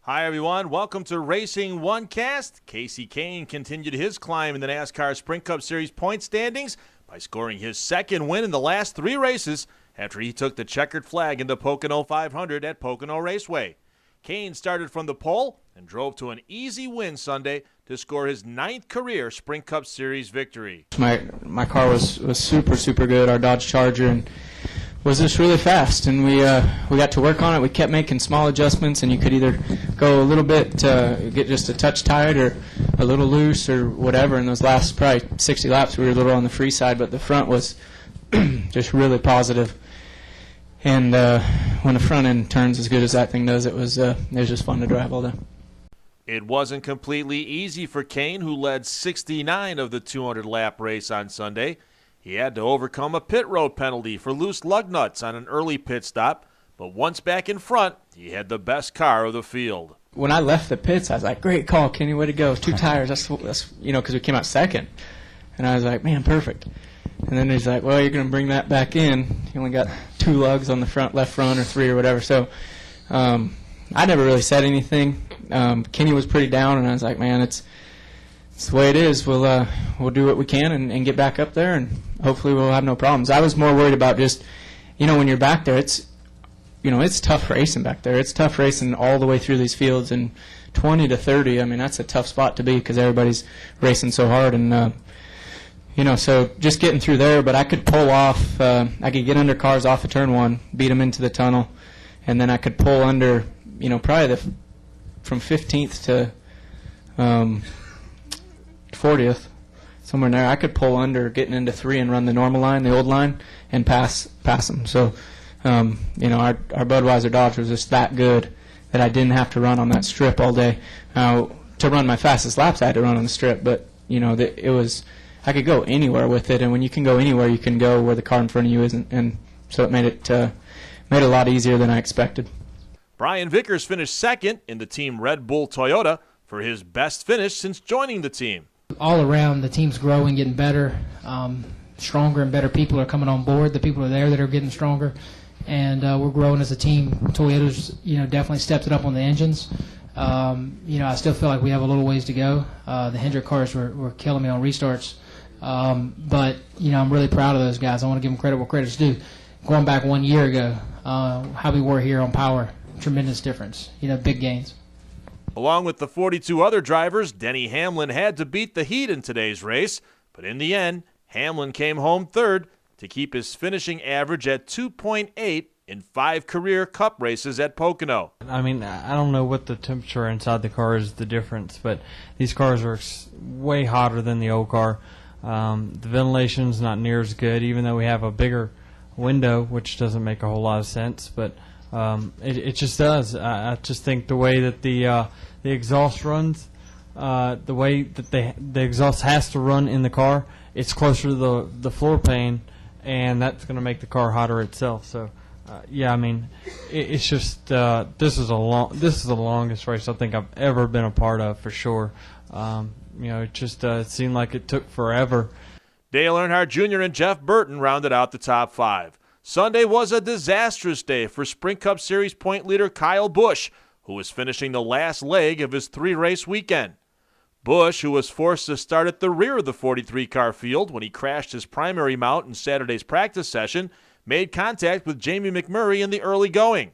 Hi, everyone. Welcome to Racing OneCast. Kasey Kahne continued his climb in the NASCAR Sprint Cup Series point standings by scoring his second win in the last 3 races after he took the checkered flag in the Pocono 500 at Pocono Raceway. Kahne started from the pole and drove to an easy win Sunday to score his 9th career Sprint Cup Series victory. My car was super good, our Dodge Charger, and was just really fast, and we got to work on it. We kept making small adjustments, and you could either go a little bit, get just a touch tight or a little loose or whatever. In those last probably 60 laps, we were a little on the free side, but the front was just really positive. And when the front end turns as good as that thing does, it was just fun to drive all day. It wasn't completely easy for Kahne, who led 69 of the 200-lap race on Sunday. He had to overcome a pit road penalty for loose lug nuts on an early pit stop, but once back in front, he had the best car of the field. When I left the pits, I was like, "Great call, Kenny, way to go. 2 tires, that's because we came out second." And I was like, "Man, perfect." And then he's like, "Well, you're going to bring that back in. You only got 2 lugs on the front, left front, or 3 or whatever." So I never really said anything. Kenny was pretty down, and I was like, "Man, it's the way it is. We'll do what we can and get back up there, and hopefully we'll have no problems." I was more worried about just, when you're back there, it's tough racing back there. It's tough racing all the way through these fields, and 20 to 30, that's a tough spot to be because everybody's racing so hard, and so just getting through there. But I could pull off. I could get under cars off of turn 1, beat them into the tunnel, and then I could pull under, probably from 15th to 40th, somewhere in there. I could pull under getting into 3 and run the normal line, the old line, and pass them. So, our Budweiser Dodge was just that good that I didn't have to run on that strip all day. To run my fastest laps, I had to run on the strip, but I could go anywhere with it, and when you can go anywhere, you can go where the car in front of you isn't, and so it made it a lot easier than I expected. Brian Vickers finished second in the Team Red Bull Toyota for his best finish since joining the team. All around, the team's growing, getting better, stronger and better people are coming on board. The people are there that are getting stronger, and we're growing as a team. Toyota's, definitely stepped it up on the engines. I still feel like we have a little ways to go. The Hendrick cars were killing me on restarts, but I'm really proud of those guys. I want to give them credit where credit's due. Going back 1 year ago, how we were here on power, tremendous difference. Big gains. Along with the 42 other drivers, Denny Hamlin had to beat the heat in today's race, but in the end, Hamlin came home third to keep his finishing average at 2.8 in 5 career Cup races at Pocono. I don't know what the temperature inside the car is the difference, but these cars are way hotter than the old car. The ventilation's not near as good, even though we have a bigger window, which doesn't make a whole lot of sense, but it just does. I just think the way that the exhaust runs, the way that the exhaust has to run in the car, it's closer to the floor pan, and that's going to make the car hotter itself. So, it's just this is the longest race I think I've ever been a part of for sure. It seemed like it took forever. Dale Earnhardt Jr. and Jeff Burton rounded out the top 5. Sunday was a disastrous day for Sprint Cup Series point leader Kyle Busch, who was finishing the last leg of his 3-race weekend. Busch, who was forced to start at the rear of the 43-car field when he crashed his primary mount in Saturday's practice session, made contact with Jamie McMurray in the early going.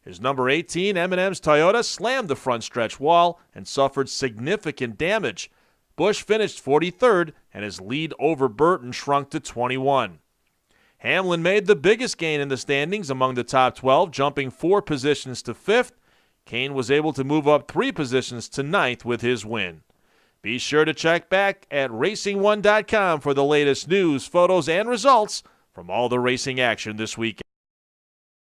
His number 18 M&M's Toyota slammed the front stretch wall and suffered significant damage. Busch finished 43rd, and his lead over Burton shrunk to 21. Hamlin made the biggest gain in the standings among the top 12, jumping 4 positions to 5th. Kahne was able to move up 3 positions to 9th with his win. Be sure to check back at racing1.com for the latest news, photos, and results from all the racing action this weekend.